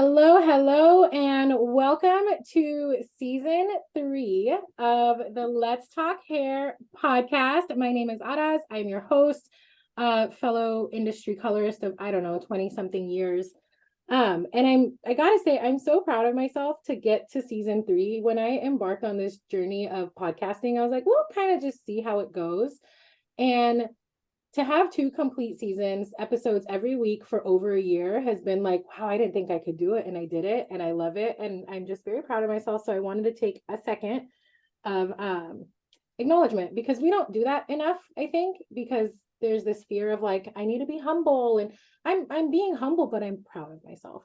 Hello, hello, and welcome to season 3 of the Let's Talk Hair podcast. My name is Araz. I'm your host, fellow industry colorist of, I don't know, 20 something years. And I gotta say, I'm so proud of myself to get to season 3. When I embarked on this journey of podcasting, I was like, we'll kind of just see how it goes. And to have 2 complete episodes every week for over a year has been like, wow, I didn't think I could do it. And I did it and I love it. And I'm just very proud of myself. So I wanted to take a second of acknowledgement because we don't do that enough, I think, because there's this fear of like, I need to be humble, and I'm being humble, but I'm proud of myself.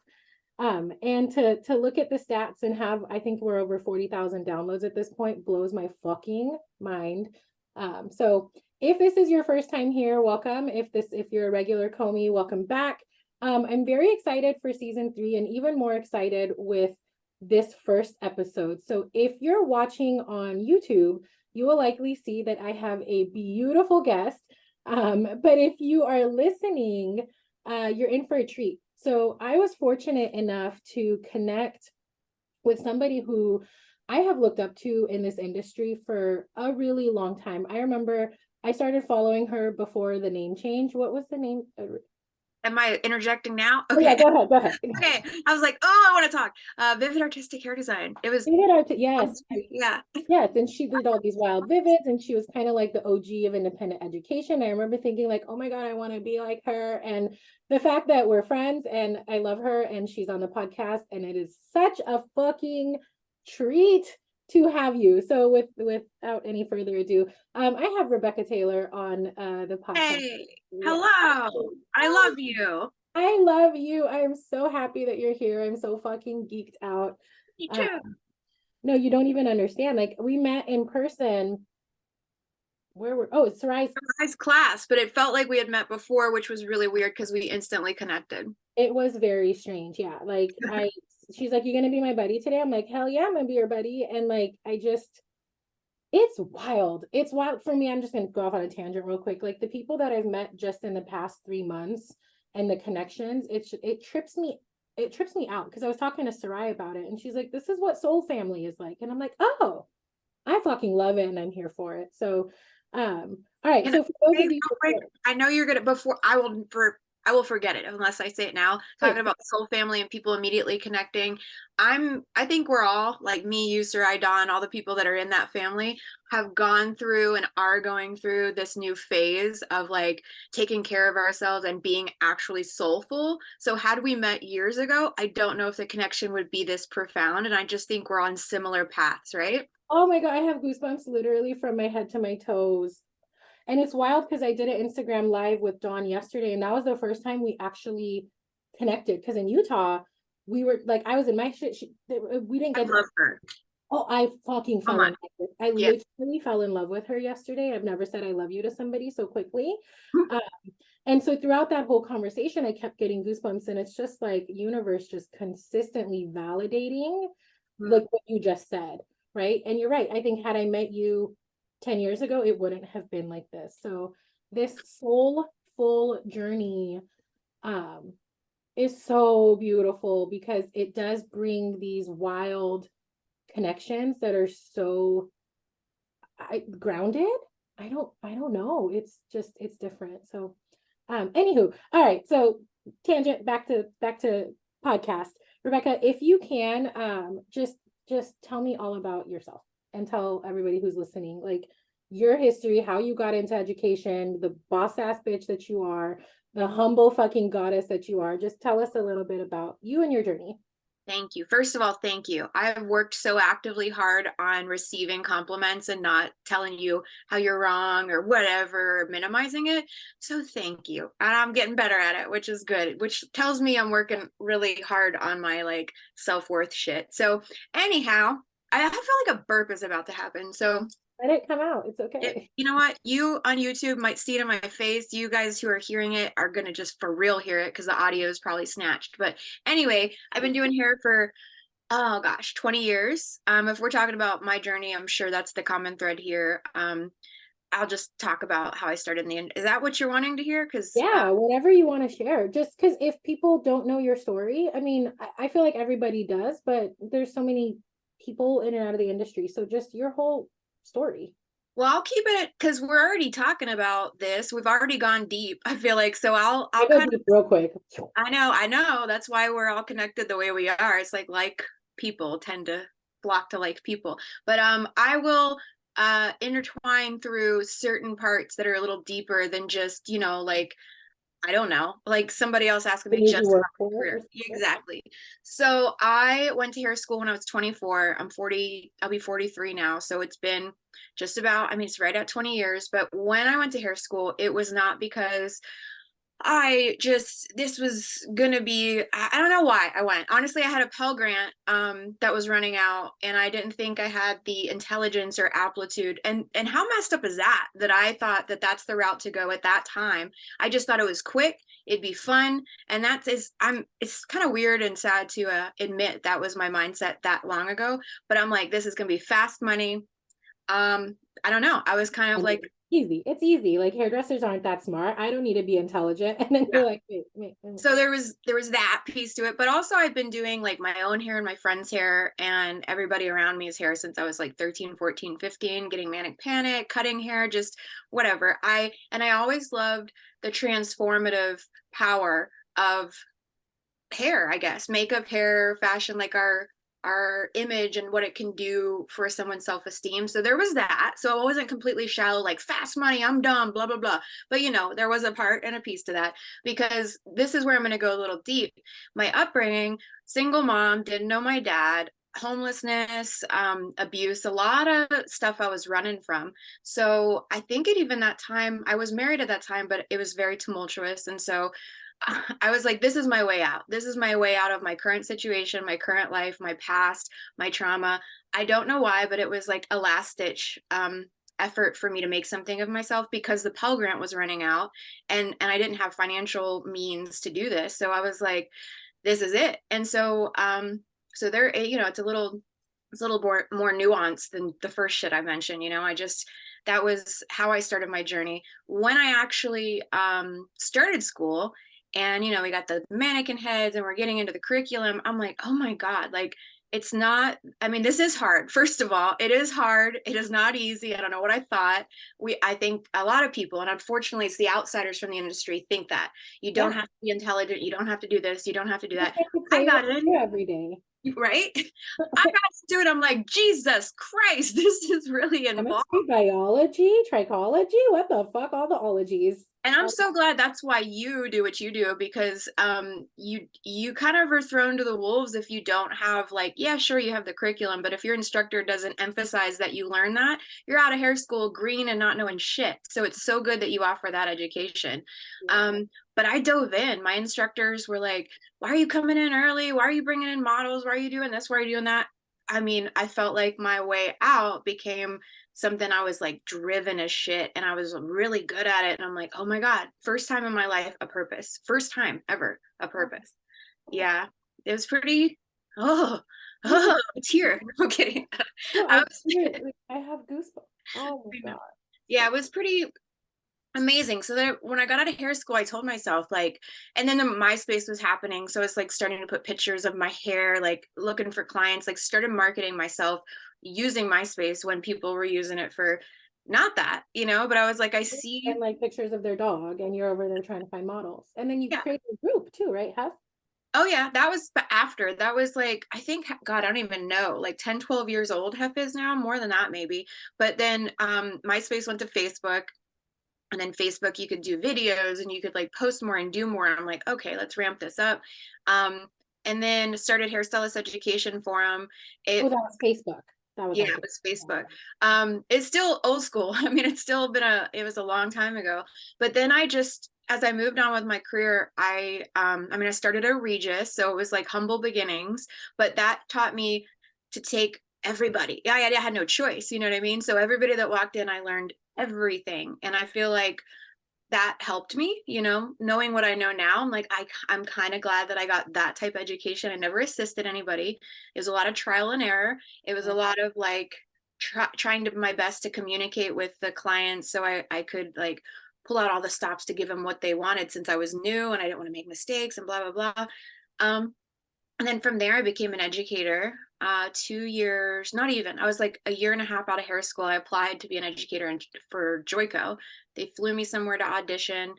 And to look at the stats and have, I think we're over 40,000 downloads at this point, blows my fucking mind. So if this is your first time here, welcome. If you're a regular Comey, welcome back. I'm very excited for season 3 and even more excited with this first episode. So if you're watching on YouTube, you will likely see that I have a beautiful guest. But if you are listening, you're in for a treat. So I was fortunate enough to connect with somebody who I have looked up to in this industry for a really long time. I remember I started following her before the name change. What was the name? Am I interjecting now? Oh, yeah, Okay. go ahead. Okay. I was like, oh, I want to talk. Vivid Artistic Hair Design. It was, Yes. yeah. Yes, and she did all these wild vivids, and she was kind of like the OG of independent education. I remember thinking like, oh my God, I want to be like her. And the fact that we're friends and I love her and she's on the podcast, and it is such a fucking treat to have you. So without any further ado, I have Rebecca Taylor on the podcast. Hey, Yes. hello. I love you. I love you. I'm so happy that you're here. I'm so fucking geeked out. Me Uh, too. no, you don't even understand. Like we met in person. It's Sarai's. Nice class, but it felt like we had met before, which was really weird because we instantly connected. It was very strange. Yeah. She's like, you're gonna be my buddy today. I'm like, hell yeah, I'm gonna be your buddy. And like, it's wild. It's wild for me. I'm just gonna go off on a tangent real quick. Like the people that I've met just in the past 3 months and the connections, it trips me. It trips me out because I was talking to Sarai about it, and she's like, "This is what soul family is like," and I'm like, "Oh, I fucking love it, and I'm here for it." So, all right. Can I So for those say of you, real quick? I know you're gonna before I will forget it unless I say it now. wait, Talking about soul family and people immediately connecting. I think we're all like me, you, Sarai, Dawn, all the people that are in that family have gone through and are going through this new phase of like taking care of ourselves and being actually soulful. So had we met years ago, I don't know if the connection would be this profound. And I just think we're on similar paths, right? oh my God, I have goosebumps literally from my head to my toes. And it's wild because I did an Instagram live with Dawn yesterday, and that was the first time we actually connected. Because in Utah, we were like, I was in my shit. We didn't I get to. love her Oh, I fucking so fell in much. love with. I Yeah. literally fell in love with her yesterday. I've never said I love you to somebody so quickly. Um, and so throughout that whole conversation, I kept getting goosebumps, and it's just like universe just consistently validating like what you just said, right? And you're right. I think had I met you 10 years ago, it wouldn't have been like this. So this soulful journey um is so beautiful because it does bring these wild connections that are so grounded. I don't know. It's different. So anywho, all right. So tangent back to podcast. Rebecca, if you can just tell me all about yourself and tell everybody who's listening like your history, how you got into education, the boss ass bitch that you are, the humble fucking goddess that you are. Just tell us a little bit about you and your journey. Thank you. First of all, thank you. I have worked so actively hard on receiving compliments and not telling you how you're wrong or whatever, minimizing it. So thank you. And I'm getting better at it, which is good, which tells me I'm working really hard on my like self-worth shit. So anyhow, I feel like a burp is about to happen. So Let it come out. It's okay. you know what? You on YouTube might see it in my face. You guys who are hearing it are going to just for real hear it because the audio is probably snatched. But anyway, I've been doing hair for, oh gosh, 20 years. If we're talking about my journey, I'm sure that's the common thread here. I'll just talk about how I started in the end. Is that what you're wanting to hear? Because Yeah, whatever you want to share. Just because if people don't know your story, I mean, I feel like everybody does, but there's so many people in and out of the industry. So just your whole story. well, I'll keep it because we're already talking about this. We've already gone deep, I feel like. So I I'll go kind of, deep real quick. I know. That's why we're all connected the way we are. It's like people tend to flock to like people. But I will intertwine through certain parts that are a little deeper than just, like I don't know, like somebody else asking The me news you just work about for my or career. something. Exactly. So I went to hair school when I was 24. I'm 40, I'll be 43 now. So it's been just about, I mean, it's right at 20 years. But when I went to hair school, it was not because this was gonna be, I don't know why I went. Honestly, I had a Pell Grant that was running out, and I didn't think I had the intelligence or aptitude. And how messed up is that? That I thought that that's the route to go at that time. I just thought it was quick, it'd be fun, and it's kind of weird and sad to admit that was my mindset that long ago. But I'm like, this is gonna be fast money. I don't know. I was kind of And like, easy. It's easy. Like hairdressers aren't that smart. I don't need to be intelligent. And then yeah. you're like, wait. So there was that piece to it, but also I've been doing like my own hair and my friends' hair and everybody around me's hair since I was like 13, 14, 15, getting manic panic, cutting hair, just whatever. I always loved the transformative power of hair, I guess, makeup, hair, fashion, like our image and what it can do for someone's self-esteem. So there was that. So I wasn't completely shallow, like fast money, I'm dumb, blah, blah, blah. But there was a part and a piece to that because this is where I'm going to go a little deep. My upbringing, single mom, didn't know my dad, homelessness, abuse, a lot of stuff I was running from. So I think at even that time, I was married at that time, but it was very tumultuous. And so I was like, this is my way out. This is my way out of my current situation, my current life, my past, my trauma. I don't know why, but it was like a last ditch effort for me to make something of myself because the Pell Grant was running out and I didn't have financial means to do this. So I was like, this is it. And so there, it's a little more nuanced than the first shit I mentioned. That was how I started my journey. When I actually started school, and we got the mannequin heads and we're getting into the curriculum, I'm like, oh my God, like it's not, I mean, this is hard. First of all, it is hard. It is not easy. I don't know what I thought. I think a lot of people, and unfortunately it's the outsiders from the industry, think that you don't Yeah. have to be intelligent, you don't have to do this, you don't have to do that. Just like you I play with got in, you every day. right? I got to do it. I'm like, Jesus Christ, this is really involved. Chemistry, biology, trichology. What the fuck? All the ologies. And I'm All so glad that's why you do what you do because you kind of are thrown to the wolves if you don't have like, yeah, sure, you have the curriculum, but if your instructor doesn't emphasize that you learn that, you're out of hair school green and not knowing shit. So it's so good that you offer that education. yeah. But I dove in. My instructors were like, why are you coming in early? Why are you bringing in models? Why are you doing this? Why are you doing that? I mean, I felt like my way out became something I was like driven as shit and I was really good at it. And I'm like, oh my God, first time in my life, a purpose. First time ever, a purpose. Yeah. It was pretty, oh, Oh, oh, a tear. I'm kidding. no, I I was, literally, I have goosebumps. Oh my God. yeah, it was pretty amazing. So then when I got out of hair school, I told myself like, and then the MySpace was happening. So it's like starting to put pictures of my hair, like looking for clients, like started marketing myself using MySpace when people were using it for not that, but I was like, I see. And like pictures of their dog, and you're over there trying to find models. And then you Yeah. create a group too, right? Have Oh yeah, that was after. That was like, I think, God, I don't even know, like 10, 12 years old Hef is now, more than that maybe. But then MySpace went to Facebook. And then Facebook, you could do videos and you could like post more and do more. I'm like, okay, let's ramp this up. And then started Hairstylist Education Forum. oh, It that was Facebook. That was Yeah, on it was Facebook. Facebook. It's still old school. I mean, it's still it was a long time ago. But then as I moved on with my career, I started a Regis, so it was like humble beginnings, but that taught me to take everybody. Yeah, I had no choice, you know what I mean? So everybody that walked in, I learned everything. And I feel like that helped me, knowing what I know now. I'm like, I'm kind of glad that I got that type of education. I never assisted anybody. It was a lot of trial and error. It was a lot of like trying to my best to communicate with the clients so I could like pull out all the stops to give them what they wanted, since I was new and I didn't want to make mistakes and blah blah blah. And then from there I became an educator. 2 years, not even, I was like a year and a half out of hair school. I applied to be an educator for Joico. They flew me somewhere to audition.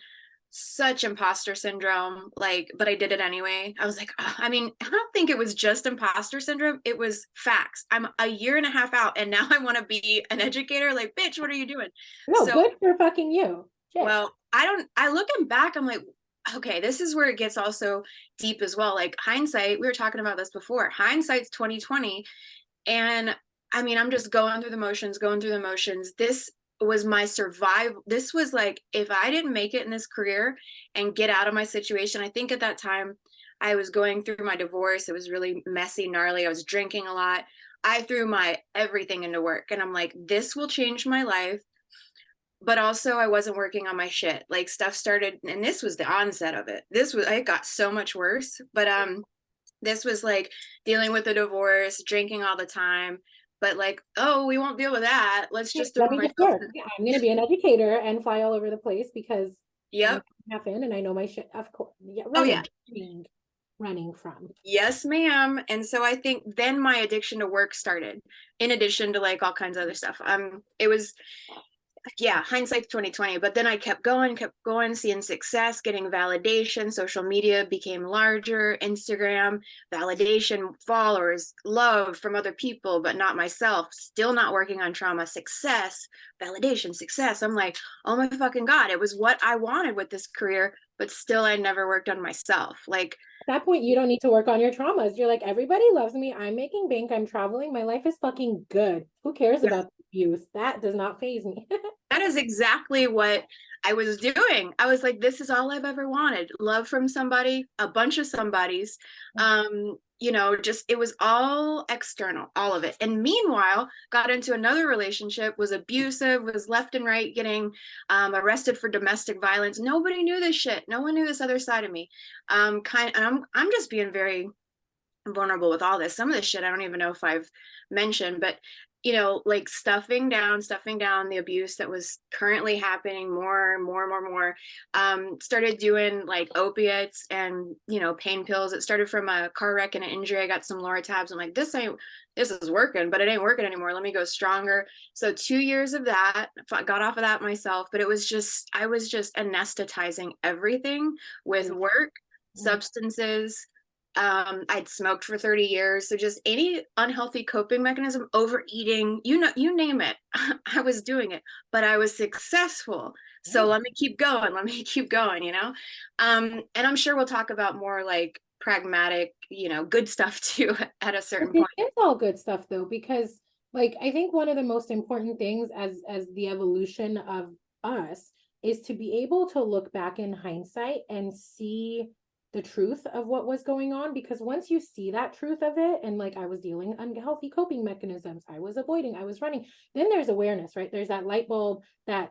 Such imposter syndrome, like, but I did it anyway. I was like, oh, I mean, I don't think it was just imposter syndrome, it was facts. I'm a year and a half out and now I want to be an educator. Like, bitch, what are you doing? No, So good for fucking you. Shit. well, I looking back, I'm like, okay, this is where it gets also deep as well. Like hindsight, we were talking about this before. Hindsight's 2020. And I mean, I'm just going through the motions, going through the motions. This was my survival. This was like, if I didn't make it in this career and get out of my situation, I think at that time I was going through my divorce. It was really messy, gnarly. I was drinking a lot. I threw my everything into work and I'm like, this will change my life. But also I wasn't working on my shit. Like stuff started, and this was the onset of it. It got so much worse. But this was like dealing with a divorce, drinking all the time. But like, oh, we won't deal with that. Let's just throw Let me just myself. work. Yeah, I'm gonna be an educator and fly all over the place because I'm Yep. half in and I know my shit. Of course. Yeah, Oh yeah. running from. Yes, ma'am. And so I think then my addiction to work started, in addition to like all kinds of other stuff. It was, yeah, hindsight's 2020. But then I kept going, seeing success, getting validation. Social media became larger, Instagram, validation, followers, love from other people, but not myself. Still not working on trauma, success, validation, success. I'm like, oh my fucking God, it was what I wanted with this career, but still I never worked on myself. Like, At that point, you don't need to work on your traumas. You're like, everybody loves me. I'm making bank. I'm traveling. My life is fucking good. Who cares yeah, about the abuse? That does not faze me. that is exactly what I was doing. I was like, this is all I've ever wanted. Love from somebody, a bunch of somebodies. Just it was all external, all of it. And meanwhile, got into another relationship, was abusive, was left and right getting arrested for domestic violence. Nobody knew this shit. No one knew this other side of me. I'm just being very vulnerable with all this. Some of this shit I don't even know if I've mentioned, but like stuffing down the abuse that was currently happening more. Started doing like opiates and pain pills. It started from a car wreck and an injury. I got some Loratabs. I'm like, this is working, but it ain't working anymore. Let me go stronger. So 2 years of that, got off of that myself, but I was just anesthetizing everything with work, substances. I'd smoked for 30 years. So just any unhealthy coping mechanism, overeating, you name it, I was doing it, but I was successful. So let me keep going. Let me keep going. And I'm sure we'll talk about more like pragmatic, good stuff too at a certain point. It's all good stuff though, because like I think one of the most important things as the evolution of us is to be able to look back in hindsight and see the truth of what was going on, because once you see that truth of it, and like I was dealing unhealthy coping mechanisms, I was avoiding, I was running, then there's awareness, right? There's that light bulb, that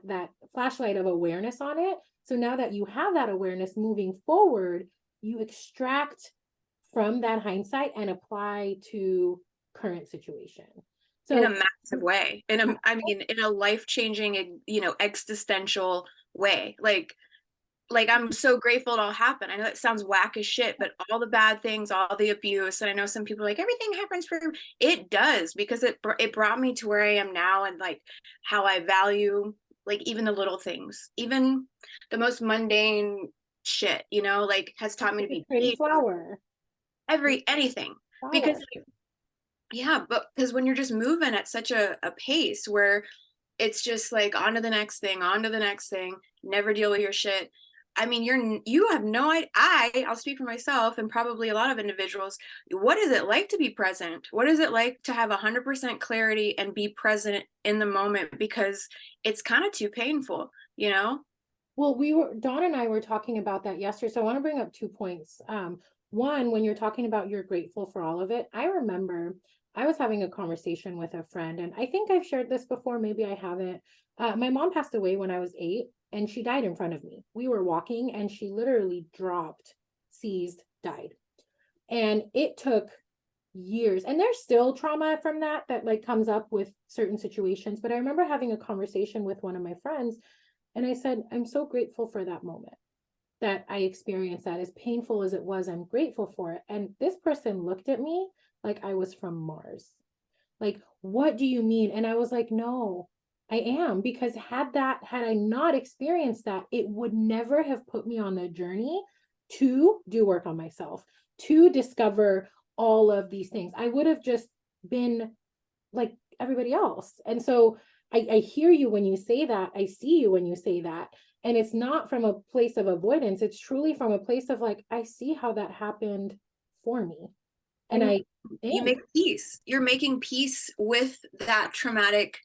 flashlight of awareness on it. So now that you have that awareness moving forward, you extract from that hindsight and apply to current situation. So in a massive way, in a life-changing, existential way. Like I'm so grateful it all happened. I know it sounds whack as shit, but all the bad things, all the abuse, and I know some people are like everything happens for it does, because it brought me to where I am now, and like how I value like even the little things, even the most mundane shit, like has taught me to be pretty flower, anything. Because yeah, but because when you're just moving at such a pace where it's just like on to the next thing, never deal with your shit. I mean, you have no idea. I'll speak for myself and probably a lot of individuals. What is it like to be present? What is it like to have 100% clarity and be present in the moment? Because it's kind of too painful. Well, Dawn and I were talking about that yesterday. So I want to bring up 2 points. One, when you're talking about you're grateful for all of it, I remember I was having a conversation with a friend, and I think I've shared this before, maybe I haven't. My mom passed away when I was 8, and she died in front of me. We were walking, and she literally dropped, seized, died. And it took years, and there's still trauma from that like comes up with certain situations. But I remember having a conversation with one of my friends, and I said, I'm so grateful for that moment that I experienced that. As painful as it was, I'm grateful for it. And this person looked at me like I was from Mars. Like, what do you mean? And I was like, no, I am, because had I not experienced that, it would never have put me on the journey to do work on myself, to discover all of these things. I would have just been like everybody else. And so I hear you when you say that. I see you when you say that. And it's not from a place of avoidance. It's truly from a place of like, I see how that happened for me. And And I you am. make peace. You're making peace with that traumatic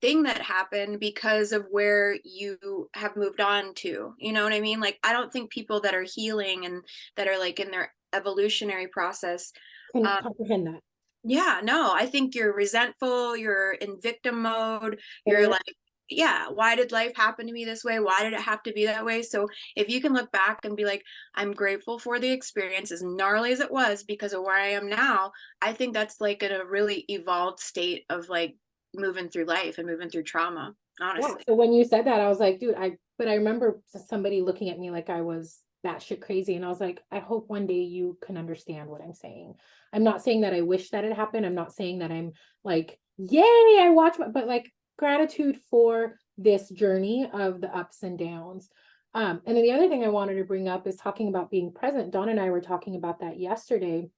thing that happened because of where you have moved on to. You know what I mean? Like, I don't think people that are healing and that are like in their evolutionary process, Can um, comprehend that. yeah, no, I think you're resentful, you're in victim mode, you're Bitter. like, yeah, why did life happen to me this way? Why did it have to be that way? So if you can look back and be like, I'm grateful for the experience, as gnarly as it was, because of where I am now, I think that's like in a really evolved state of like moving through life and moving through trauma, Yeah. honestly. So when you said that, I was like, dude, but I remember somebody looking at me like I was batshit crazy. And I was like, I hope one day you can understand what I'm saying. I'm not saying that I wish that it happened. I'm not saying that I'm like, yay, I watch, but like gratitude for this journey of the ups and downs. And then the other thing I wanted to bring up is talking about being present. Dawn and I were talking about that yesterday,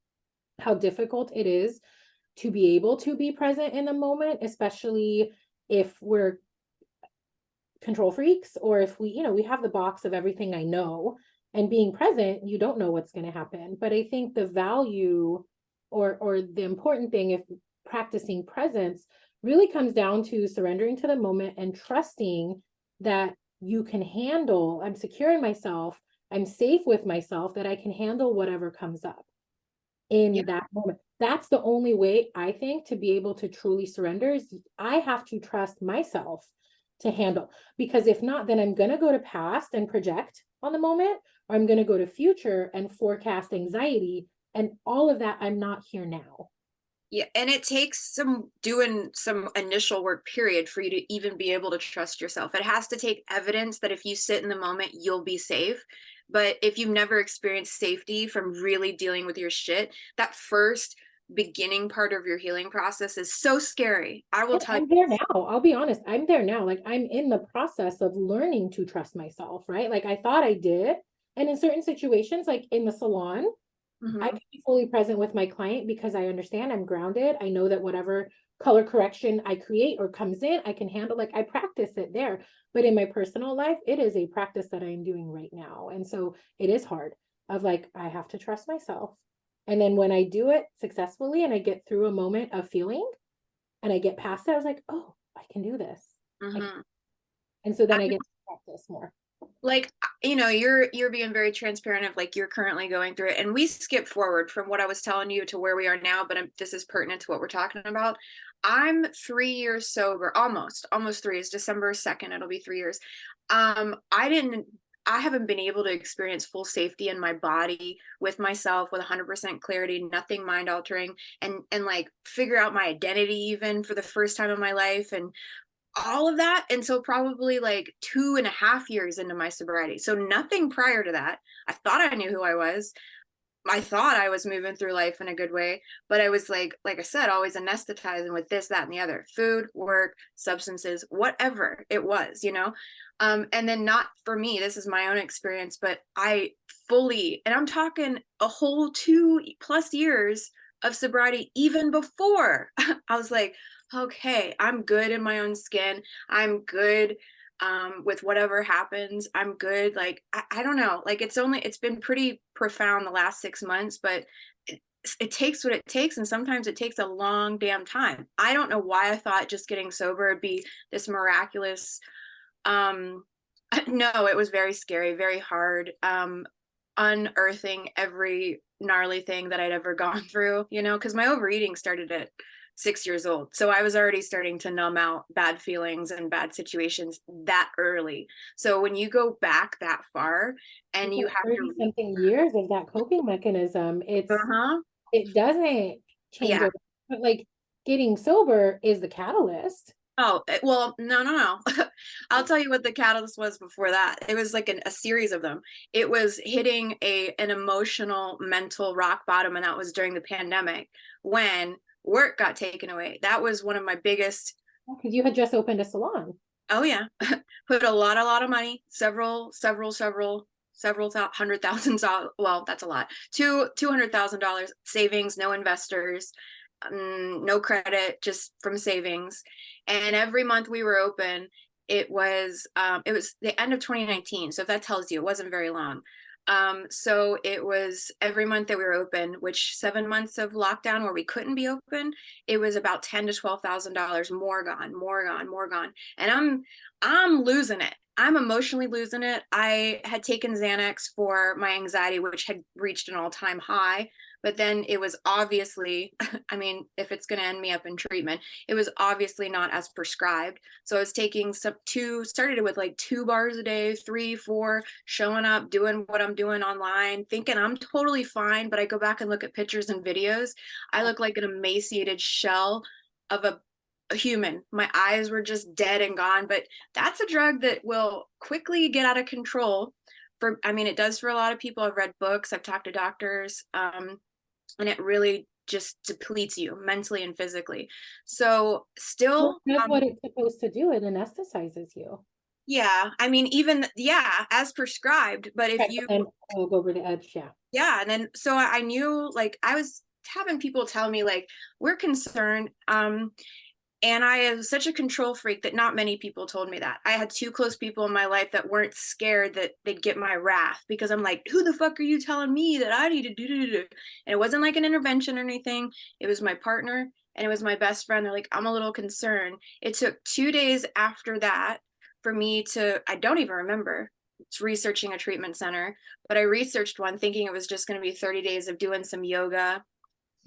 how difficult it is to be able to be present in the moment, especially if we're control freaks, or if we have the box of everything I know, and being present, you don't know what's going to happen. But I think the value, or the important thing, if practicing presence, really comes down to surrendering to the moment and trusting that you can handle, I'm secure in myself, I'm safe with myself, that I can handle whatever comes up Yeah. in that moment. That's the only way, I think, to be able to truly surrender, is I have to trust myself to handle. Because if not, then I'm going to go to past and project on the moment, or I'm going to go to future and forecast anxiety, and all of that. I'm not here now. Yeah, and it takes some doing some initial work period for you to even be able to trust yourself. It has to take evidence that if you sit in the moment, you'll be safe. But if you've never experienced safety from really dealing with your shit, that first beginning part of your healing process is so scary. I will And tell you. I'm there now. I'll be honest, I'm there now. Like, I'm in the process of learning to trust myself, right? Like, I thought I did. And in certain situations, like in the salon, I Mhm. can be fully present with my client because I understand, I'm grounded. I know that whatever color correction I create or comes in, I can handle. Like, I practice it there. But in my personal life, it is a practice that I'm doing right now. And so it is hard, of like, I have to trust myself. And then when I do it successfully and I get through a moment of feeling and I get past it, I was like, oh, I can do this. Mhm. And so then I get to practice more. Like, you're being very transparent of like you're currently going through it, and we skip forward from what I was telling you to where we are now, but this is pertinent to what we're talking about. I'm 3 years sober, almost three. Is December 2nd, it'll be 3 years. I haven't been able to experience full safety in my body with myself with 100% clarity, nothing mind altering, and like figure out my identity even for the first time in my life, and all of that until probably like 2.5 years into my sobriety. So nothing prior to that. I thought I knew who I was. I thought I was moving through life in a good way, but I was like I said, always anesthetizing with this, that, and the other: food, work, substances, whatever it was. And then, not for me, this is my own experience, but I fully, and I'm talking a whole 2+ years of sobriety, even before I was like, okay, I'm good in my own skin. I'm good with whatever happens. I'm good. Like, I don't know, like it's been pretty profound the last 6 months, but it takes what it takes, and sometimes it takes a long damn time. I don't know why I thought just getting sober would be this miraculous. um no, it was very scary, very hard, unearthing every gnarly thing that I'd ever gone through, because my overeating started at 6 years old. So I was already starting to numb out bad feelings and bad situations that early. So when you go back that far and you have 30 to, something years of that coping mechanism, uh-huh. it doesn't change Yeah. over. But like getting sober is the catalyst. Oh, well, no. I'll tell you what the catalyst was before that. It was like a series of them. It was hitting an emotional, mental rock bottom, and that was during the pandemic when work got taken away. That was one of my biggest. Because you had just opened a salon. Oh yeah, put a lot of money, several hundred thousands. Well, that's a lot. $200,000 savings, no investors, no credit, just from savings. And every month we were open, it was the end of 2019. So if that tells you, it wasn't very long. So it was every month that we were open, which 7 months of lockdown where we couldn't be open, it was about $10,000 to $12,000 more gone, more gone. And I'm losing it. I'm emotionally losing it. I had taken Xanax for my anxiety, which had reached an all-time high. But then it was obviously, I mean, if it's going to end me up in treatment, it was obviously not as prescribed. So I was taking started with like 2 bars a day, 3, 4, showing up, doing what I'm doing online, thinking I'm totally fine. But I go back and look at pictures and videos. I look like an emaciated shell of a human. My eyes were just dead and gone. But that's a drug that will quickly get out of control. I mean, it does for a lot of people. I've read books, I've talked to doctors, and it really just depletes you mentally and physically. So still, That's what it's supposed to do. It anesthetizes you. yeah, I mean, even, yeah, as prescribed, but if Right, you, and I'll go over the edge. Yeah. yeah, and then so I knew, like, I was having people tell me like, we're concerned, and I am such a control freak that not many people told me that. I had 2 close people in my life that weren't scared that they'd get my wrath, because I'm like, who the fuck are you telling me that I need to do? And it wasn't like an intervention or anything. It was my partner and it was my best friend. They're like, I'm a little concerned. It took 2 days after that for me to, I don't even remember, researching a treatment center, but I researched one thinking it was just going to be 30 days of doing some yoga.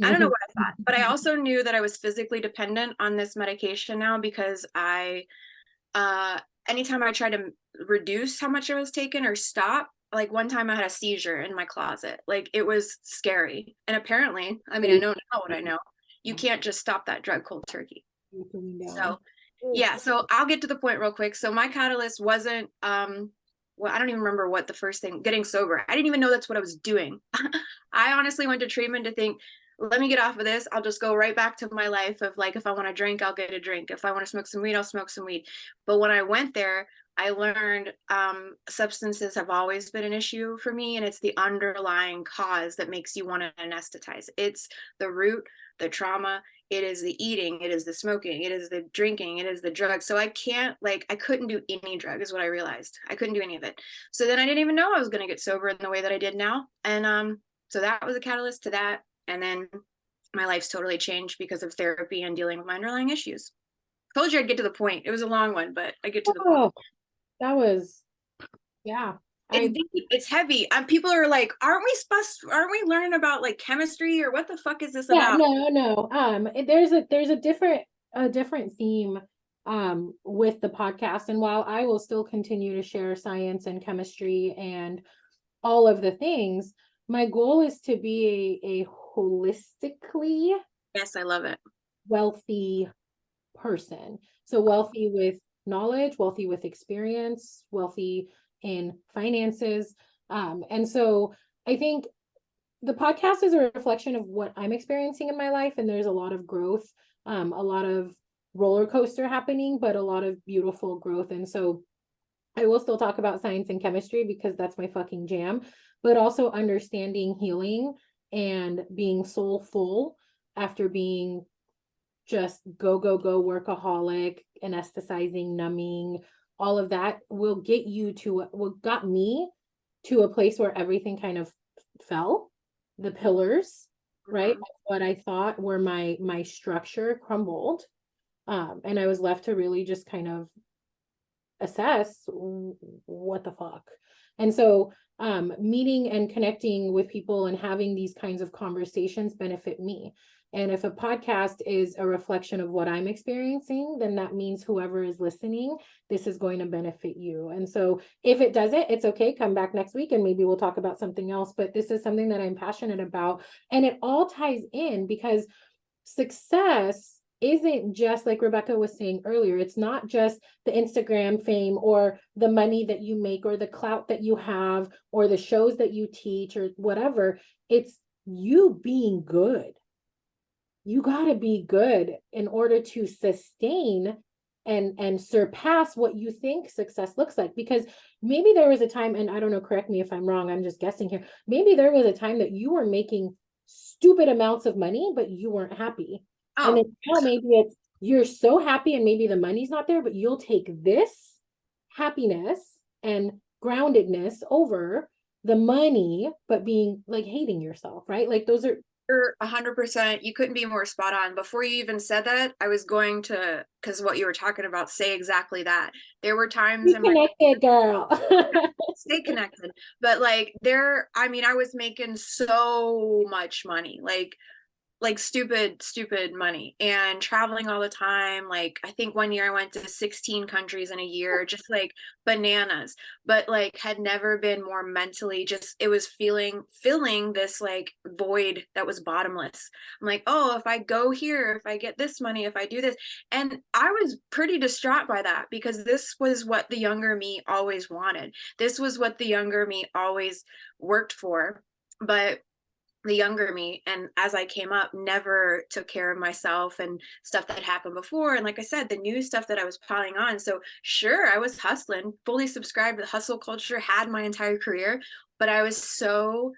I don't know what I thought, but I also knew that I was physically dependent on this medication now, because uh, anytime I tried to reduce how much I was taking or stop, like one time I had a seizure in my closet. Like, it was scary. And apparently, I mean, I know now what I know. You can't just stop that drug cold turkey. So yeah, so I'll get to the point real quick. So my catalyst wasn't, well, I don't even remember what the first thing, getting sober. I didn't even know that's what I was doing. I honestly went to treatment to think, let me get off of this. I'll just go right back to my life of like, if I want to drink, I'll get a drink. If I want to smoke some weed, I'll smoke some weed. But when I went there, I learned substances have always been an issue for me, and it's the underlying cause that makes you want to anesthetize. It's the root, the trauma, it is the eating, it is the smoking, it is the drinking, it is the drugs. So I can't, like, I couldn't do any drug is what I realized. I couldn't do any of it. So then I didn't even know I was going to get sober in the way that I did now. And so that was a catalyst to that. And then my life's totally changed because of therapy and dealing with my underlying issues. Told you I'd get to the point. It was a long one, but I get to the point. Oh, that was, yeah. It's deep, it's heavy. People are like, aren't we learning about like chemistry, or what the fuck is this Yeah, about? no. There's a different theme with the podcast. And while I will still continue to share science and chemistry and all of the things, my goal is to be a holistically Yes, I love it. wealthy person. So wealthy with knowledge, wealthy with experience, wealthy in finances. And so I think the podcast is a reflection of what I'm experiencing in my life, and there's a lot of growth, a lot of roller coaster happening, but a lot of beautiful growth. And so I will still talk about science and chemistry because that's my fucking jam, but also understanding healing and being soulful after being just go workaholic, anesthetizing, numbing, all of that will get you to what got me to a place where everything kind of fell, the pillars, right? What I thought were my structure crumbled. And I was left to really just kind of assess what the fuck. And so meeting and connecting with people and having these kinds of conversations benefit me. And if a podcast is a reflection of what I'm experiencing, then that means whoever is listening, this is going to benefit you. And so if it doesn't, it's okay. Come back next week and maybe we'll talk about something else. But this is something that I'm passionate about. And it all ties in because success isn't just like Rebecca was saying earlier. It's not just the Instagram fame or the money that you make or the clout that you have or the shows that you teach or whatever. It's you being good. You got to be good in order to sustain and surpass what you think success looks like. Because maybe there was a time, and I don't know, correct me if I'm wrong, I'm just guessing here. Maybe there was a time that you were making stupid amounts of money, but you weren't happy. And Oh, then now maybe it's you're so happy and maybe the money's not there, but you'll take this happiness and groundedness over the money, but being like hating yourself, right? Like those are you're 100%. You couldn't be more spot on. Before you even said that, I was going to, because what you were talking about, say exactly that. There were times in my connected, girl. stay connected, but like there, I mean, I was making so much money, like stupid money, and traveling all the time. Like I think one year I went to 16 countries in a year, just like bananas, but like had never been more mentally just, it was filling this like void that was bottomless. I'm like, oh, if I go here, if I get this money, if I do this. And I was pretty distraught by that, because this was what the younger me always wanted. This was what the younger me always worked for. But the younger me, and as I came up, never took care of myself and stuff that happened before. And like I said, the new stuff that I was piling on. So sure, I was hustling, fully subscribed to the hustle culture, had my entire career, but I was so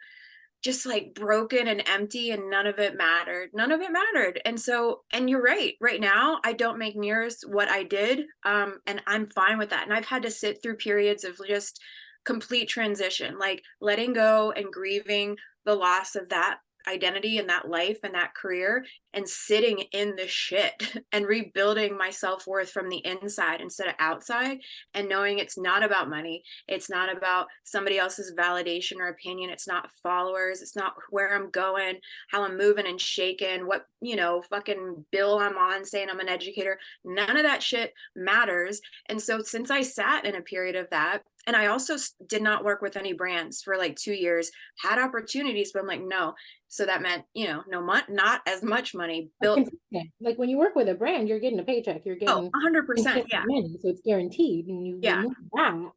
just like broken and empty, and none of it mattered. None of it mattered. And so, and you're right now I don't make near what I did, and I'm fine with that. And I've had to sit through periods of just complete transition, like letting go and grieving the loss of that identity and that life and that career, and sitting in the shit and rebuilding my self-worth from the inside instead of outside, and knowing it's not about money, it's not about somebody else's validation or opinion, it's not followers, it's not where I'm going, how I'm moving and shaking, what, you know, fucking bill I'm on saying I'm an educator. None of that shit matters. And so since I sat in a period of that, and I also did not work with any brands for like 2 years, had opportunities, but I'm like, no. So that meant, you know, not as much money built. Consistent. Like when you work with a brand, you're getting a paycheck, you're Oh, getting 100%. consistent Yeah. money, so it's guaranteed. And you Yeah. remove that,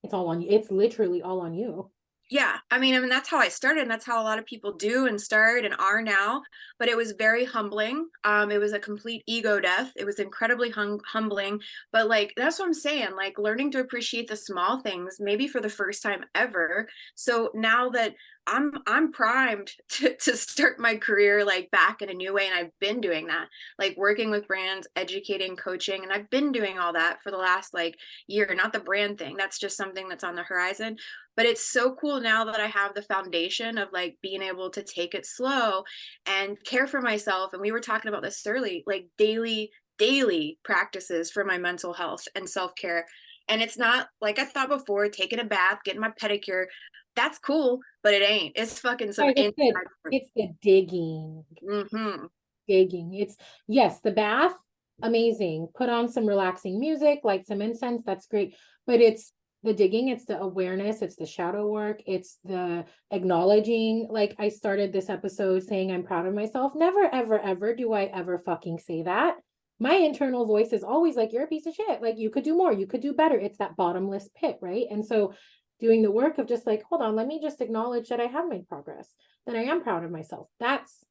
it's all on you. It's literally all on you. Yeah, I mean that's how I started, and that's how a lot of people do and start and are now. But it was very humbling. It was a complete ego death. It was incredibly humbling. But like that's what I'm saying, like learning to appreciate the small things, maybe for the first time ever. So now that I'm primed to start my career like back in a new way, and I've been doing that, like working with brands, educating, coaching, and I've been doing all that for the last like year. Not the brand thing. That's just something that's on the horizon, but it's so cool now that I have the foundation of like being able to take it slow and care for myself. And we were talking about this early, like daily practices for my mental health and self-care. And it's not like I thought before, taking a bath, getting my pedicure. That's cool, but it ain't. It's fucking some Right, inside. it's the digging. Mm-hmm. Digging. It's yes, the bath, amazing. Put on some relaxing music, light some incense, that's great. But it's the digging, it's the awareness, it's the shadow work, it's the acknowledging. Like I started this episode saying I'm proud of myself. Never, ever, ever do I ever fucking say that. My internal voice is always like, you're a piece of shit. Like you could do more, you could do better. It's that bottomless pit, right? And so doing the work of just like, hold on, let me just acknowledge that I have made progress, that I am proud of myself. That's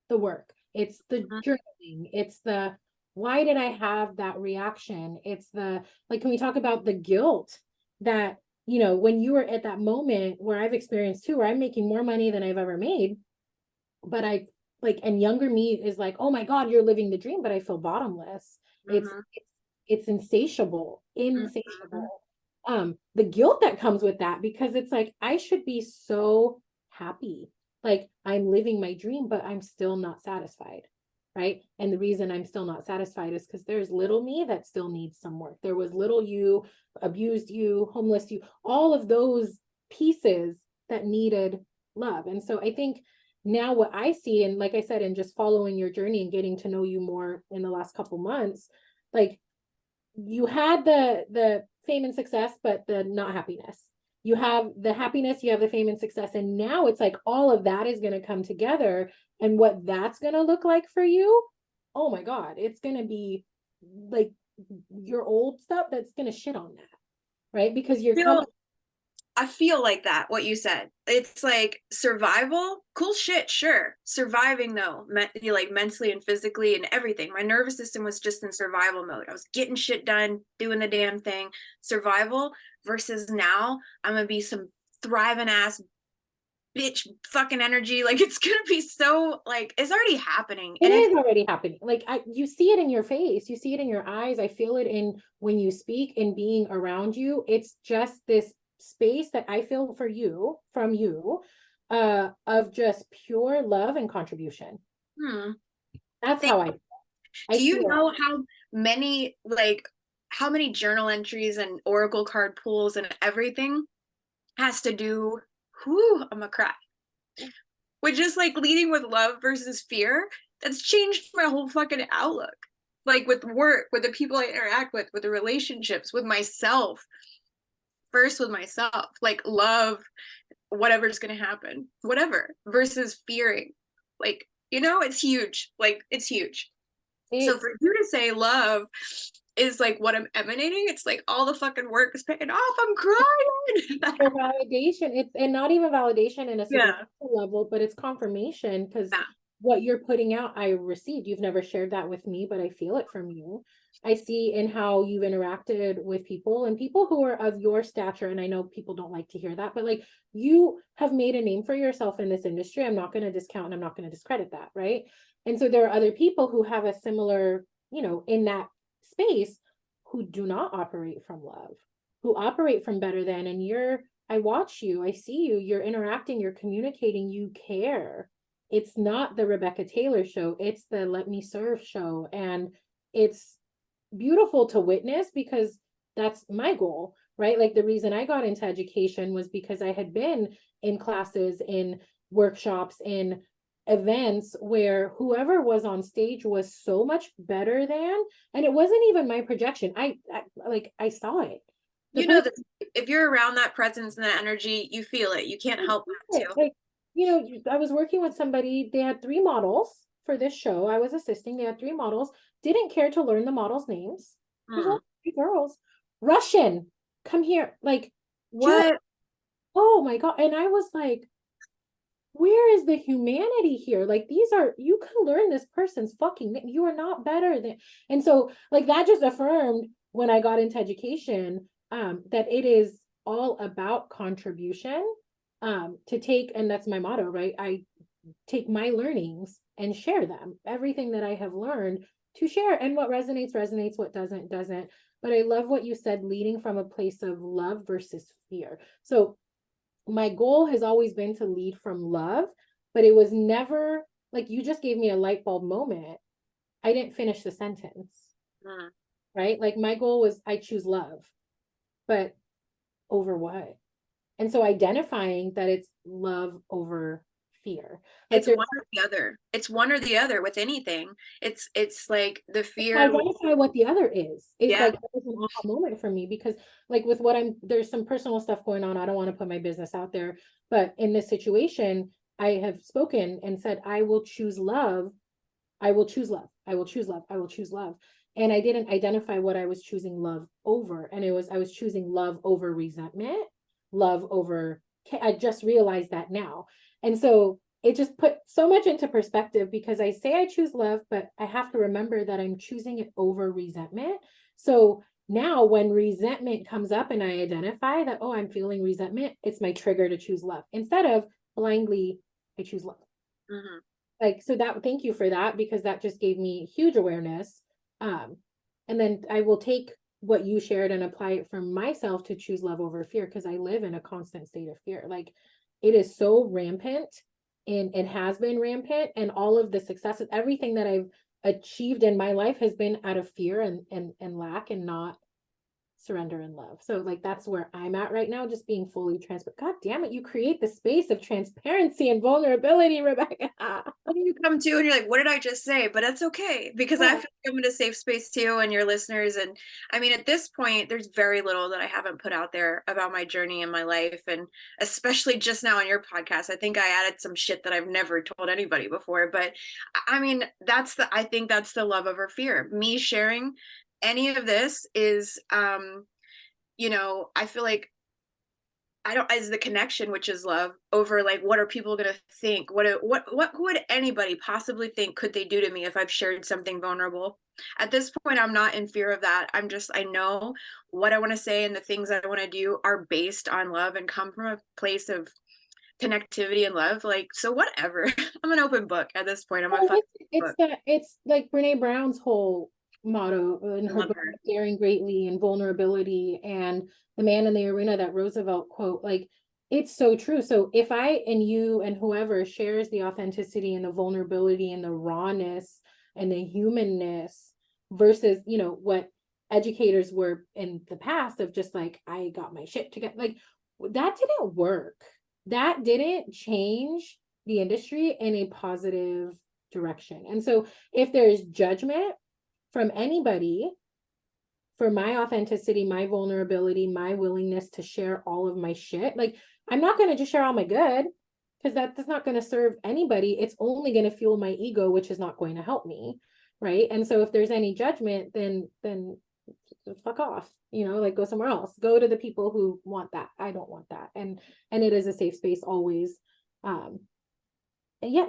the work. It's the journaling. It's the why did I have that reaction? It's the like, can we talk about the guilt that, you know, when you were at that moment where I've experienced too, where I'm making more money than I've ever made, but I like, and younger me is like, oh my God, you're living the dream, but I feel bottomless. It's Mm-hmm. it's insatiable, Mm-hmm. insatiable. The guilt that comes with that, because it's like I should be so happy, like I'm living my dream, but I'm still not satisfied, right? And the reason I'm still not satisfied is because there's little me that still needs some work. There was little you, abused you, homeless you, all of those pieces that needed love. And so I think now what I see, and like I said, and just following your journey and getting to know you more in the last couple months, like you had the fame and success, but the not happiness. you have the happiness, you have the fame and success, and now it's like all of that is going to come together, and what that's going to look like for you, oh my God, it's going to be like your old stuff that's going to shit on that, right? Because you're coming. I feel like that, what you said. It's like survival, cool shit, sure. Surviving though, like mentally and physically and everything. My nervous system was just in survival mode. I was getting shit done, doing the damn thing. Survival versus now, I'm gonna be some thriving ass bitch fucking energy. Like it's gonna be so like it's already happening. It And it's is already happening. Like you see it in your face, you see it in your eyes. I feel it in when you speak and being around you. It's just this space that I feel for you, from you, of just pure love and contribution. hmm. That's Thank how I Do you feel. know how many journal entries and oracle card pulls and everything has to do, whew, I'm gonna cry, with just like leading with love versus fear? That's changed my whole fucking outlook. Like with work, with the people I interact with the relationships, with myself, first with myself, like love, whatever's gonna happen, whatever, versus fearing. Like, it's huge. Like, it's huge. So It's for you to say love is like what I'm emanating, it's like all the fucking work is paying off. I'm crying. for validation. It's, and not even validation in a Yeah. superficial level, but it's confirmation, because Yeah. what you're putting out, I received. You've never shared that with me, but I feel it from you. I see in how you've interacted with people, and people who are of your stature. And I know people don't like to hear that, but like, you have made a name for yourself in this industry. I'm not going to discount and I'm not going to discredit that, right? And so there are other people who have a similar, in that space, who do not operate from love, who operate from better than. And I watch you, I see you, you're interacting, you're communicating, you care. It's not the Rebecca Taylor show, it's the Let Me Serve show. And it's beautiful to witness, because that's my goal, right? Like, the reason I got into education was because I had been in classes, in workshops, in events where whoever was on stage was so much better than, and it wasn't even my projection. I saw it. The You know person, that if you're around that presence and that energy, you feel it. You can't help but to. like, I was working with somebody, they had 3 models for this show. I was assisting, they had 3 models, didn't care to learn the models' names. There's Hmm. only 3 girls. Russian, come here. Like, just, What? oh my God. And I was like, where is the humanity here? Like, you can learn this person's fucking name. You are not better than. And so, like, that just affirmed when I got into education, that it is all about contribution, to take, and that's my motto, right? I take my learnings and share them, everything that I have learned, to share, and what resonates resonates, what doesn't. But I love what you said, leading from a place of love versus fear. So my goal has always been to lead from love, but it was never like, you just gave me a light bulb moment. I didn't finish the sentence, Hmm. right? Like, my goal was, I choose love, but over what? And so identifying that it's love over fear. Like, It's there's, one or the other. It's one or the other with anything. It's like the fear. identify what the other is Yeah. like, that was an aha moment for me, because like, with what there's some personal stuff going on. I don't want to put my business out there, but in this situation, I have spoken and said, I will choose love. I will choose love. I will choose love. I will choose love. And I didn't identify what I was choosing love over. And I was choosing love over resentment, love over, I just realized that now. And so it just put so much into perspective, because I say I choose love, but I have to remember that I'm choosing it over resentment. So now when resentment comes up and I identify that, oh, I'm feeling resentment, it's my trigger to choose love, instead of blindly, I choose love. Hmm. Like, so that, thank you for that, because that just gave me huge awareness. And then I will take what you shared and apply it for myself to choose love over fear, because I live in a constant state of fear. Like, it is so rampant, and it has been rampant, and all of the successes, everything that I've achieved in my life has been out of fear and lack, and not surrender and love. So like that's where I'm at right now, just being fully transparent. God damn it, you create the space of transparency and vulnerability, Rebecca. You come to and you're like, what did I just say? But that's okay, because I feel like I'm in a safe space too, and your listeners. And I mean, at this point, there's very little that I haven't put out there about my journey in my life. And especially just now on your podcast, I think I added some shit that I've never told anybody before. But I mean, I think that's the love over fear. Me sharing any of this is, I feel like I don't as the connection, which is love, over like what are people gonna think? What would anybody possibly think could they do to me if I've shared something vulnerable? At this point, I'm not in fear of that. I know what I want to say, and the things I want to do are based on love and come from a place of connectivity and love. Like, so whatever. I'm an open book at this point. I'm a fucking book. It's like Brene Brown's whole motto in I her love book, her. Daring Greatly and Vulnerability, and The Man in the Arena, that Roosevelt quote. Like, it's so true. So if I and you and whoever shares the authenticity and the vulnerability and the rawness and the humanness versus, what educators were in the past of just like, I got my shit together, like that didn't work. That didn't change the industry in a positive direction. And so if there's judgment from anybody for my authenticity, my vulnerability, my willingness to share all of my shit, like I'm not going to just share all my good, because that's not going to serve anybody. It's only going to fuel my ego, which is not going to help me. Right. And so if there's any judgment, then fuck off, like go somewhere else, go to the people who want that. I don't want that. And it is a safe space always. And yeah,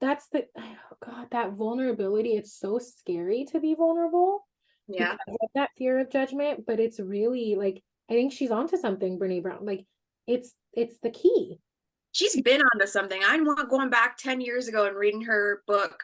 that's the, oh God, that vulnerability. It's so scary to be vulnerable Yeah. because of that fear of judgment, but it's really like, I think she's onto something, Brene Brown. Like it's the key. She's been onto something. I'm going back 10 years ago and reading her book,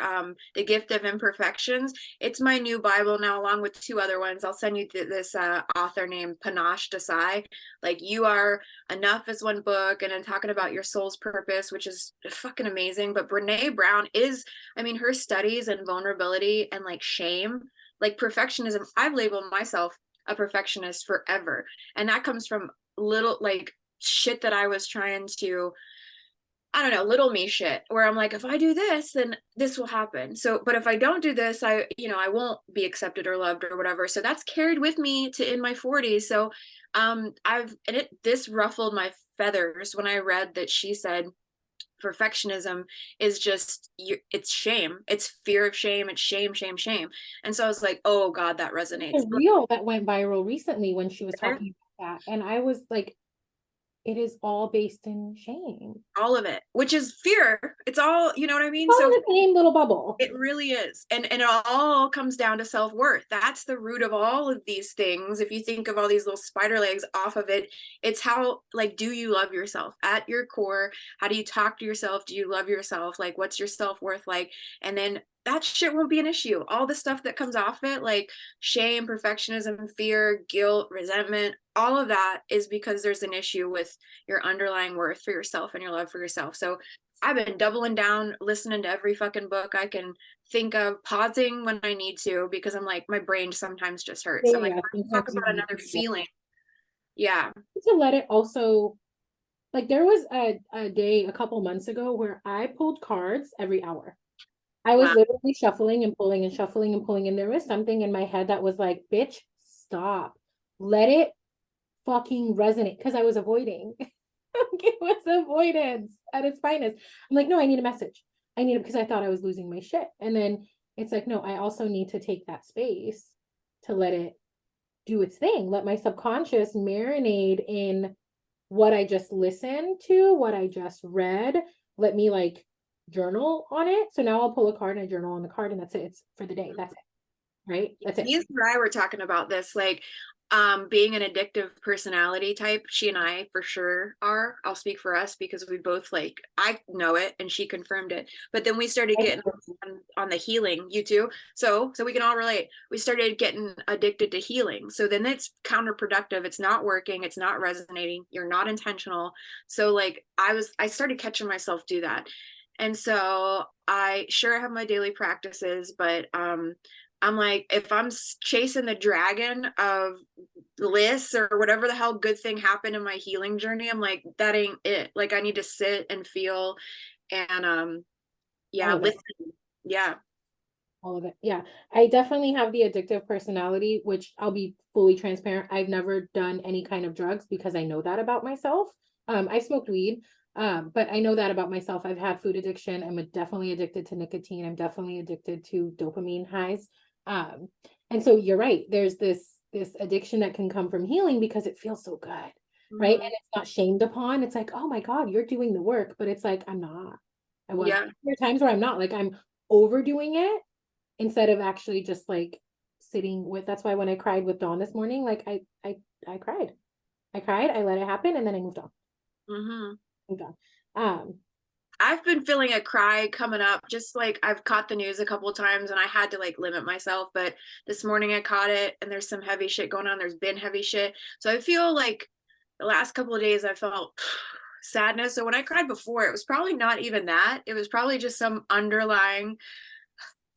The Gift of Imperfections. It's my new Bible now, along with two other ones. I'll send you this author named Panache Desai. Like, You Are Enough is one book, and then talking about your soul's purpose, which is fucking amazing. But Brene Brown is, I mean, her studies and vulnerability and like shame, like perfectionism. I've labeled myself a perfectionist forever. And that comes from little like shit that I was trying to, I don't know, little me shit, where I'm like, if I do this, then this will happen. So, but if I don't do this, I won't be accepted or loved or whatever. So that's carried with me to in my 40s. So, this ruffled my feathers when I read that she said perfectionism is just it's shame, it's fear of shame, it's shame, shame, shame. And so I was like, oh God, that resonates. A reel that went viral recently when she was talking about that. And I was like, it is all based in shame. All of it, which is fear. It's all, you know what I mean? All So in the same little bubble. it really is. And it all comes down to self-worth. That's the root of all of these things. If you think of all these little spider legs off of it, it's how, like, do you love yourself at your core? How do you talk to yourself? Do you love yourself? Like, what's your self-worth like? And then that shit won't be an issue. All the stuff that comes off it, like shame, perfectionism, fear, guilt, resentment, all of that is because there's an issue with your underlying worth for yourself and your love for yourself. So I've been doubling down, listening to every fucking book I can think of, pausing when I need to, because I'm like, my brain sometimes just hurts. I'm like, let's talk Sometimes you about need another to feeling. Yeah. let it also, like there was a day a couple months ago where I pulled cards every hour. I was Wow. literally shuffling and pulling and shuffling and pulling, and there was something in my head that was like, bitch, stop. Let it fucking resonate, because I was avoiding. It was avoidance at its finest. I'm like, no, I need a message. I need it because I thought I was losing my shit. And then it's like, no, I also need to take that space to let it do its thing. Let my subconscious marinate in what I just listened to, what I just read. Let me like journal on it. So now I'll pull a card and I journal on the card, and that's it. It's for the day. That's it. Right? That's it. Me and Sarai were talking about this, like being an addictive personality type. She and I for sure are. I'll speak for us because we both, like, I know it and she confirmed it. But then we started getting on the healing, you too. So we can all relate. We started getting addicted to healing. So then it's counterproductive. It's not working. It's not resonating. You're not intentional. So like I started catching myself do that. And so I have my daily practices, but I'm like, if I'm chasing the dragon of bliss or whatever the hell good thing happened in my healing journey, I'm like, that ain't it. Like, I need to sit and feel and yeah, All of it. listen. Yeah. All of it. Yeah. I definitely have the addictive personality, which I'll be fully transparent. I've never done any kind of drugs because I know that about myself. I smoked weed, but I know that about myself. I've had food addiction. I'm definitely addicted to nicotine. I'm definitely addicted to dopamine highs. Um, and so you're right. There's this addiction that can come from healing because it feels so good, right? And Mhm. it's not shamed upon. It's like, oh my God, you're doing the work, but it's like, I'm not. I was. Yeah. There are times where I'm not, like I'm overdoing it instead of actually just like sitting with. That's why when I cried with Dawn this morning, like I cried. I let it happen, and then I moved on. Hmm. Moved on. Um, I've been feeling a cry coming up, just like I've caught the news a couple of times and I had to like limit myself. But this morning I caught it and there's some heavy shit going on. There's been heavy shit. So I feel like the last couple of days I felt sadness. So when I cried before, it was probably not even that. It was probably just some underlying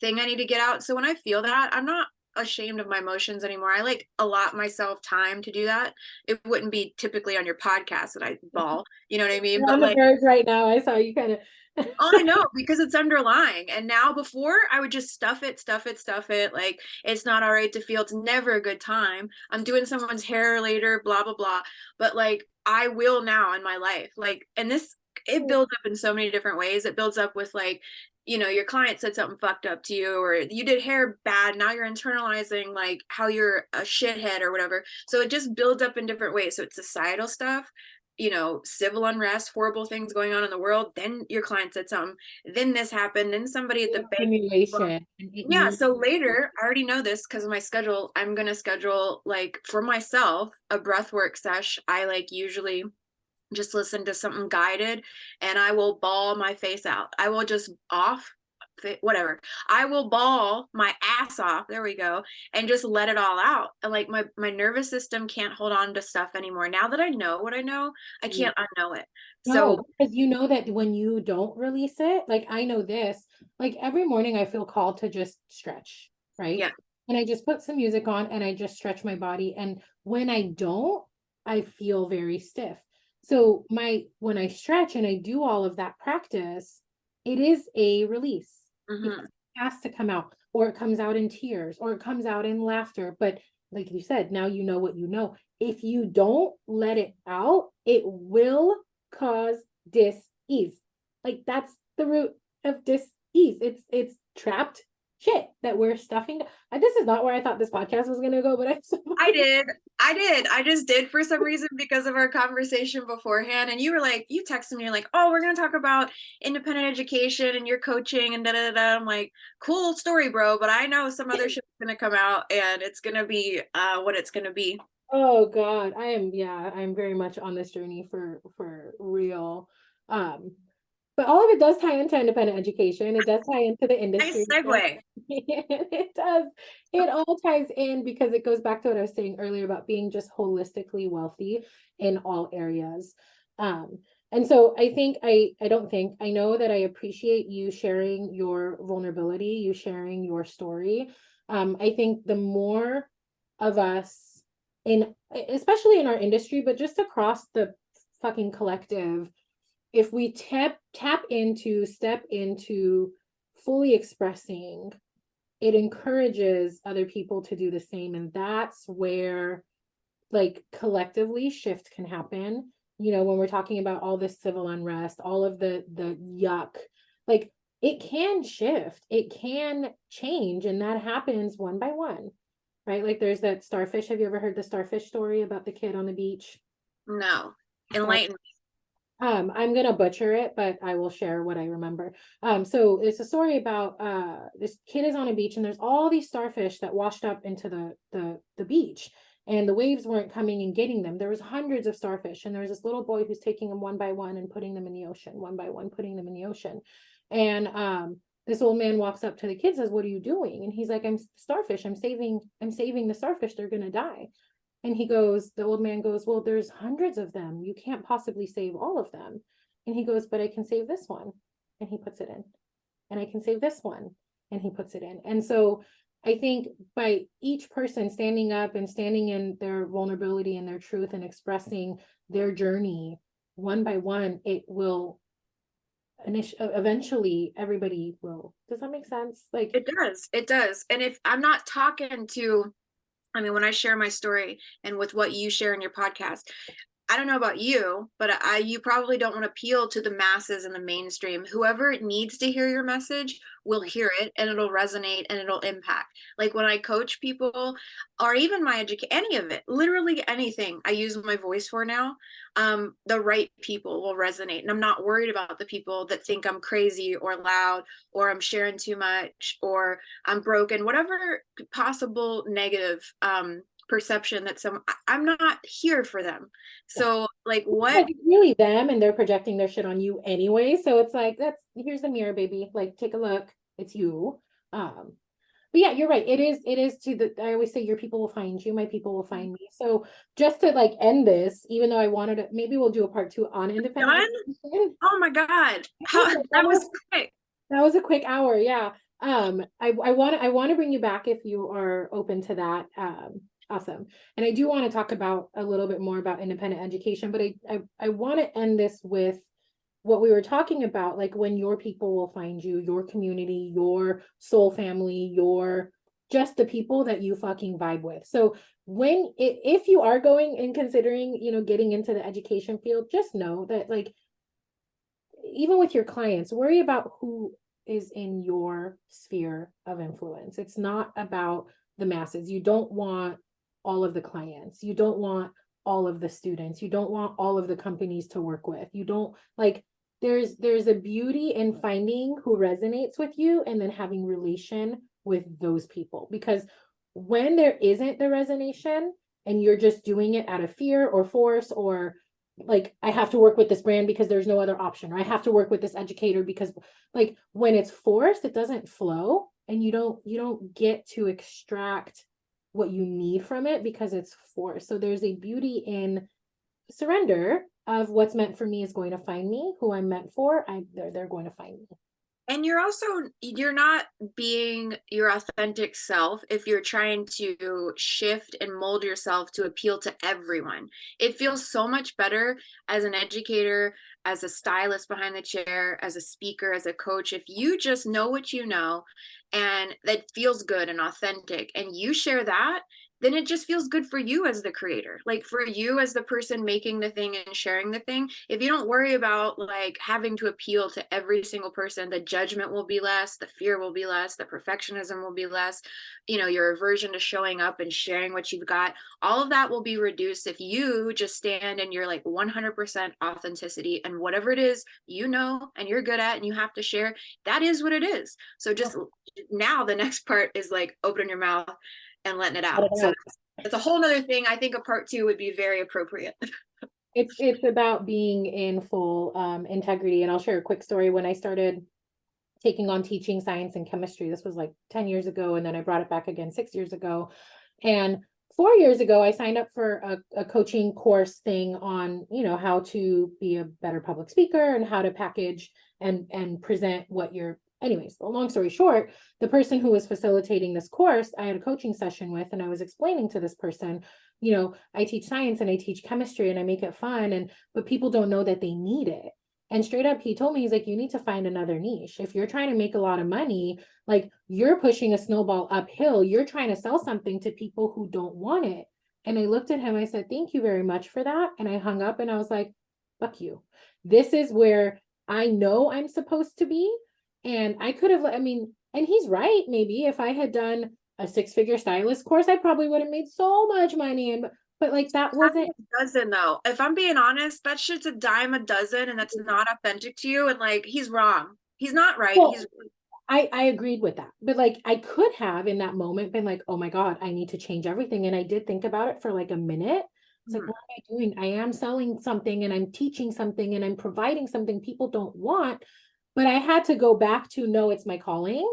thing I need to get out. So when I feel that, I'm not ashamed of my emotions anymore. I like allot myself time to do that. It wouldn't be typically on your podcast that I bawl, you know what I mean? you're on But the like, verge right now. I saw you kind of. oh, I know because it's underlying. And now before I would just stuff it, stuff it, stuff it. Like it's not all right to feel. It's never a good time. I'm doing someone's hair later, blah, blah, blah. But like I will now in my life. Like, and this, it builds up in so many different ways. It builds up with like, you know, your client said something fucked up to you, or you did hair bad. Now you're internalizing like how you're a shithead or whatever. So it just builds up in different ways. So it's societal stuff, you know, civil unrest, horrible things going on in the world. Then your client said something. Then this happened. Then somebody at the bank. Accumulation, and it Yeah. needs. So later, I already know this because of my schedule. I'm going to schedule like for myself a breath work sesh. I like usually just listen to something guided and I will bawl my face out. I will just whatever. I will bawl my ass off. There we go. And just let it all out. And like my nervous system can't hold on to stuff anymore. Now that I know what I know, I can't unknow it. No, So because you know that when you don't release it, like I know this, like every morning I feel called to just stretch, right? yeah. And I just put some music on and I just stretch my body. And when I don't, I feel very stiff. So when I stretch and I do all of that practice, it is a release because Mm-hmm. it has to come out, or it comes out in tears, or it comes out in laughter. But like you said, now you know what you know. If you don't let it out, it will cause dis-ease. Like that's the root of dis-ease. It's trapped shit that we're stuffing. This is not where I thought this podcast was gonna go, but I did. I did. I just did for some reason because of our conversation beforehand. And you were like, you texted me, you're like, oh, we're going to talk about independent education and your coaching and da da da. I'm like, cool story, bro. But I know some other shit's going to come out and it's going to be what it's going to be. oh God, I'm very much on this journey for real. Um, but all of it does tie into independent education. It does tie into the industry. Nice segue. It does. It all ties in because it goes back to what I was saying earlier about being just holistically wealthy in all areas. Um, and so I don't think, I know that I appreciate you sharing your vulnerability, you sharing your story. I think the more of us in, especially in our industry, but just across the fucking collective, if we step into fully expressing, it encourages other people to do the same. And that's where like collectively shift can happen. You know, when we're talking about all this civil unrest, all of the yuck, like it can shift, it can change, and that happens one by one, right? Like there's that starfish. Have you ever heard the starfish story about the kid on the beach? No. Enlighten I'm gonna butcher it, but I will share what I remember. So it's a story about this kid is on a beach and there's all these starfish that washed up into the beach, and the waves weren't coming and getting them. There was hundreds of starfish, and there's this little boy who's taking them one by one and putting them in the ocean, one by one, putting them in the ocean. And this old man walks up to the kid, says, "What are you doing?" And he's like, "I'm starfish. I'm saving the starfish. They're gonna die." And the old man goes, "Well, there's hundreds of them. You can't possibly save all of them." And he goes, "But I can save this one." And he puts it in. "And I can save this one." And he puts it in. And so I think by each person standing up and standing in their vulnerability and their truth and expressing their journey one by one, it will eventually everybody will. Does that make sense? Like, It does. And if I'm not talking to, I mean, when I share my story and with what you share in your podcast, I don't know about you, but you probably don't want to appeal to the masses and the mainstream. Whoever needs to hear your message will hear it, and it'll resonate and it'll impact. Like when I coach people, or even my any of it, literally anything I use my voice for now, the right people will resonate. And I'm not worried about the people that think I'm crazy or loud or I'm sharing too much or I'm broken, whatever possible negative perception that I'm not here for them. So like what? it's really them, and they're projecting their shit on you anyway. So it's like, here's the mirror, baby. Like, take a look. It's you. But yeah, you're right. It is I always say your people will find you, my people will find me. So just to like end this, even though I wanted to, maybe we'll do a part 2 on independent Done? education. Oh my God. How that was quick. That was a quick hour. Yeah. I want to bring you back if you are open to that. Awesome. And I do want to talk about a little bit more about independent education, but I want to end this with what we were talking about, like when your people will find you, your community, your soul family, your just the people that you fucking vibe with. So if you are going and considering, getting into the education field, just know that like even with your clients, worry about who is in your sphere of influence. It's not about the masses. You don't want all of the clients. You don't want all of the students. You don't want all of the companies to work with. You don't like there's a beauty in finding who resonates with you and then having relation with those people, because when there isn't the resonation and you're just doing it out of fear or force, or like I have to work with this brand because there's no other option, or I have to work with this educator because like when it's forced, it doesn't flow, and you don't get to extract what you need from it because it's forced. So there's a beauty in surrender of what's meant for me is going to find me, who I'm meant for, they're going to find me. And you're not being your authentic self if you're trying to shift and mold yourself to appeal to everyone. It feels so much better as an educator, as a stylist behind the chair, as a speaker, as a coach, if you just know what you know and that feels good and authentic and you share that, then it just feels good for you as the creator, like for you as the person making the thing and sharing the thing. If you don't worry about like having to appeal to every single person, the judgment will be less, the fear will be less, the perfectionism will be less, your aversion to showing up and sharing what you've got, all of that will be reduced if you just stand in your like 100% authenticity, and whatever it is and you're good at and you have to share, that is what it is. So just now the next part is like opening your mouth and letting it out. So it's a whole nother thing. I think a part 2 would be very appropriate. It's about being in full integrity. And I'll share a quick story. When I started taking on teaching science and chemistry, this was like 10 years ago, and then I brought it back again 6 years ago. And 4 years ago, I signed up for a coaching course thing on, how to be a better public speaker and how to package and present what you're. Anyways, long story short, the person who was facilitating this course, I had a coaching session with, and I was explaining to this person, I teach science and I teach chemistry and I make it fun, but people don't know that they need it. And straight up, he told me, he's like, you need to find another niche. If you're trying to make a lot of money, like you're pushing a snowball uphill, you're trying to sell something to people who don't want it. And I looked at him, I said, thank you very much for that. And I hung up and I was like, fuck you. This is where I know I'm supposed to be. And I could have, and he's right. Maybe if I had done a 6-figure stylist course, I probably would have made so much money. But like that wasn't a dozen though. If I'm being honest, that shit's a dime a dozen, and that's not authentic to you. And like he's wrong. He's not right. Well, I agreed with that. But like I could have in that moment been like, oh my God, I need to change everything. And I did think about it for like a minute. It's like, what am I doing? I am selling something and I'm teaching something and I'm providing something people don't want. But I had to go back to, no, it's my calling.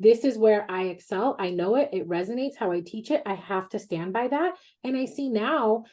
This is where I excel. I know it. It resonates how I teach it. I have to stand by that. And I see now,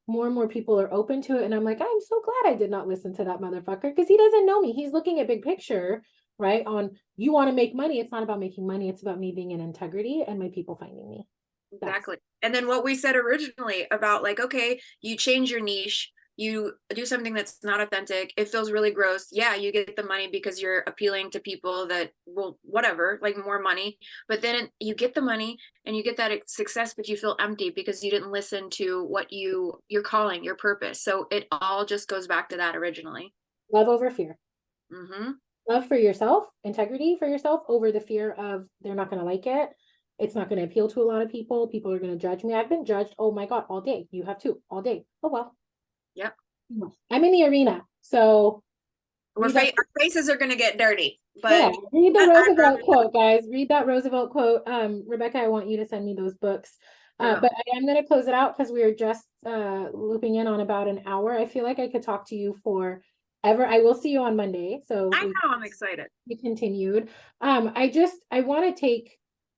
more and more people are open to it. And I'm like, I'm so glad I did not listen to that motherfucker, because he doesn't know me. He's looking at big picture. right? On you want to make money. It's not about making money. It's about me being in integrity and my people finding me. Exactly. And then what we said originally about like, okay, you change your niche, you do something that's not authentic, it feels really gross. Yeah, you get the money because you're appealing to people that will, whatever, like more money. But then you get the money and you get that success, but you feel empty because you didn't listen to what you're calling, your purpose. So it all just goes back to that originally. Love over fear. Mm-hmm. Love for yourself, integrity for yourself over the fear of they're not going to like it. It's not going to appeal to a lot of people. People are going to judge me. I've been judged. Oh my God, all day. You have too, all day. Oh well. Yep. I'm in the arena. So Our faces are going to get dirty, yeah, but read the Roosevelt quote, guys. Read that Roosevelt quote. Rebecca, I want you to send me those books. But I am going to close it out because we are just looping in on about an hour. I feel like I could talk to you for ever. I will see you on Monday. So I know, I'm excited. We continued. I want to take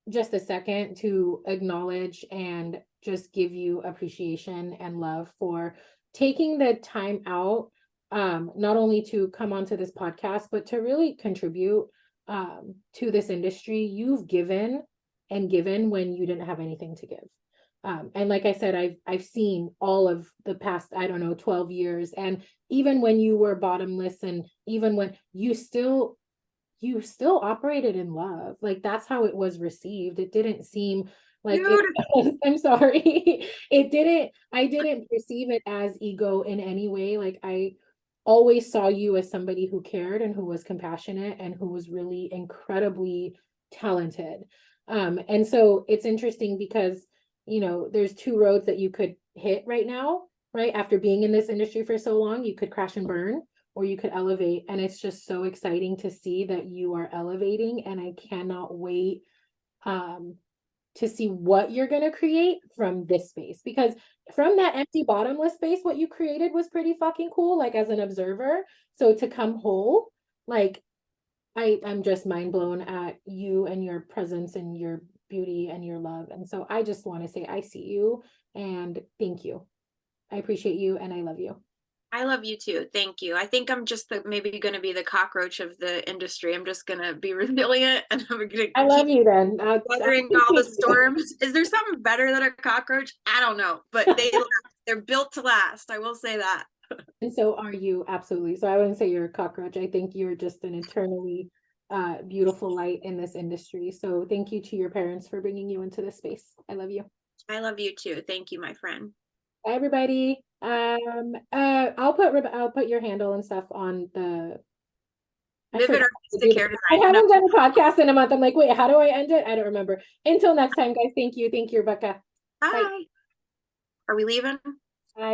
just a second to acknowledge and just give you appreciation and love for taking the time out, not only to come onto this podcast, but to really contribute to this industry. You've given and given when you didn't have anything to give. And like I said, I've seen all of the past, I don't know, 12 years. And even when you were bottomless, and even when you still operated in love, like that's how it was received. It didn't seem like it, I'm sorry. I didn't perceive it as ego in any way. Like I always saw you as somebody who cared and who was compassionate and who was really incredibly talented. And so it's interesting because, there's two roads that you could hit right now, right? After being in this industry for so long, you could crash and burn, or you could elevate. And it's just so exciting to see that you are elevating. And I cannot wait to see what you're going to create from this space, because from that empty bottomless space, what you created was pretty fucking cool, like as an observer. So to come whole, like I'm just mind blown at you and your presence and your beauty and your love. And so I just want to say, I see you and thank you. I appreciate you and I love you. I love you too. Thank you. I think I'm just maybe going to be the cockroach of the industry. I'm just going to be resilient and I'm going to I love you then. weathering all the storms. Is there something better than a cockroach? I don't know, but they're built to last. I will say that. And so are you, absolutely. So I wouldn't say you're a cockroach. I think you're just an eternally beautiful light in this industry. So thank you to your parents for bringing you into this space. I love you. I love you too. Thank you, my friend. Bye, everybody. I'll put your handle and stuff on the. I haven't done a podcast in a month. I'm like, wait, how do I end it? I don't remember. Until next time, guys. Thank you. Thank you, Rebecca. Bye. Are we leaving? Bye.